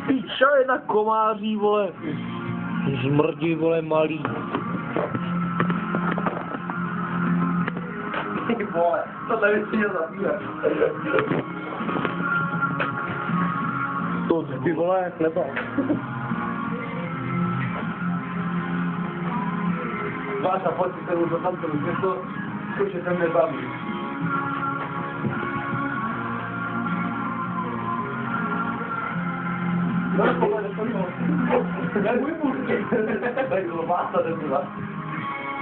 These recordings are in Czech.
Píča je na komáří, vole. Zmrdí, vole, malý. Ty vole, to tady si mě zabírat. To ty vole, chleba. Váša, pojď si se už do tamto, už to zkušet se mě baví. No, pohled, to jo. Ne, můj muž. Tak bylo vás tady byla.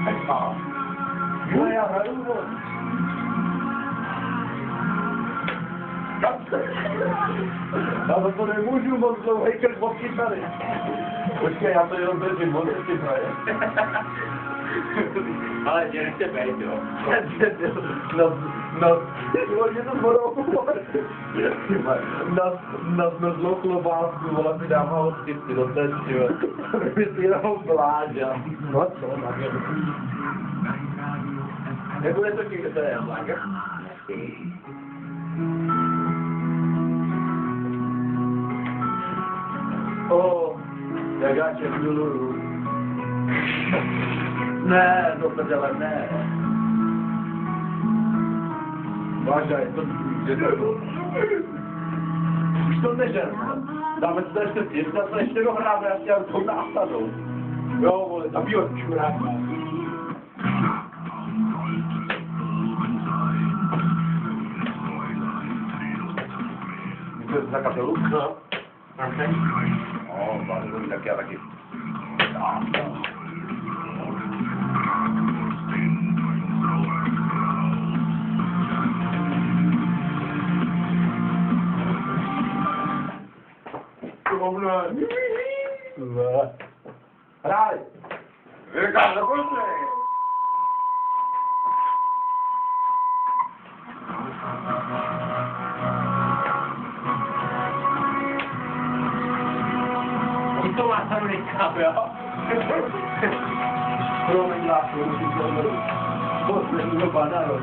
Tak má. Jo, já hraju, vole. Já to nemůžu moc dlouhej krk od kytary. Počkej, já to jenom držím, on si hraje. Ale tě nechce bejt, jo. Mě to zvodou. Na zlou klobásku, vole, mi dává odkyty do té čive. Mi si jenom bláža. No co, tak je. Nebude to tím, kde to je, Blanka? Jak já tě miluju. Ne, do prdele, ne. Váža, je to bylo. Už to nežer, dáme si to ještě pět, já to ještě dohráme, já chtěl to násadou. Jo, vole, a bývat čurák. Můžete za kapelu? No. Okay. Tak já taky. Hraj! Říkám, dokonce! To má tam nechápu, jo? Promiň, Lášo, musím to omluvit. Poslední doba na rok.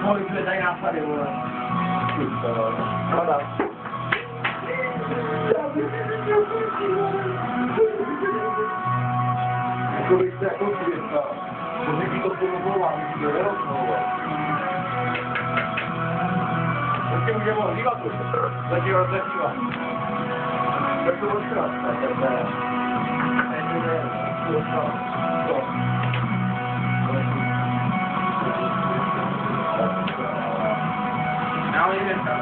Mohli jsme tady nápady, vole. Hada. Jako bych se jako světa. To řekni to pomluvám, když to nerozmluvám. Ještě můžeme ho dívat už. Zatím rozečívat. Tak to bude krát. Já nejde tam.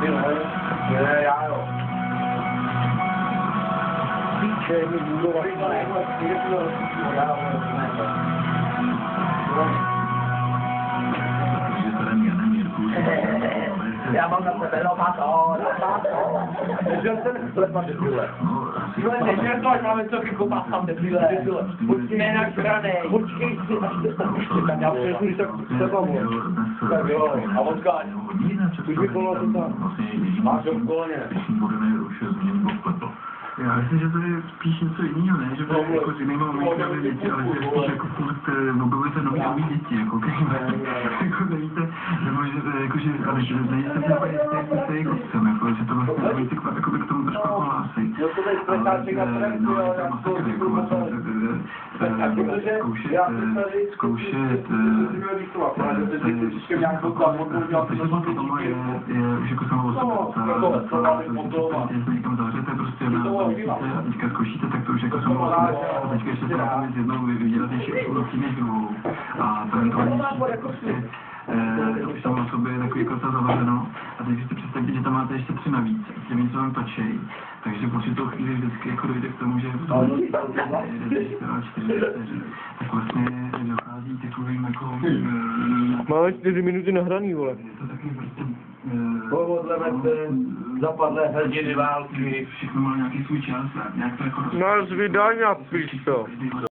Ty ne, já jo. Píče, mi budovat. Já mám na sebe nomátor. Nežel jsem sklepat debile. Nežel to, ať máme co vykopat tam debile. Počkej na kranej. Počkej si, až to tam ještě tak. Já přijdu, když tak třeba můj. Tak jo, a odkáň. Už vykonal to tam. Máš ho v koloně. Já myslím, že to je spíš něco jiného, ne? Že by jako s jinýma umělkami děti, ale že spíš jako furt objevujete nový děti, jako jako nevíte, nebo že, jako že, ale že nejste si úplně jistý, jestli jste jejich otcem, jako, že to vlastně nevíte jako by k tomu trošku jako hlásí. Zkoušet, už jako samo jestli někam zavřete prostě na a teďka zkoušíte, tak to už jako samo a teďka ještě se na s jednou vydělatější úroky než druhou. A to eventuálnější prostě už samo o sobě je takový jako ta zavřeno a teď si představte, že tam máte ještě 3 navíc, těmi něco vám točej. Takže po určitou chvíli vždycky jako dojde k tomu, že v tom 4 tak vlastně dochází takovým jako... Máme 4 minuty nahraný, vole. To taky prostě... Pohodleme se zapadlé hrdiny války. Všechno má nějaký svůj čas, nějak to jako... No, zvídání a píš to.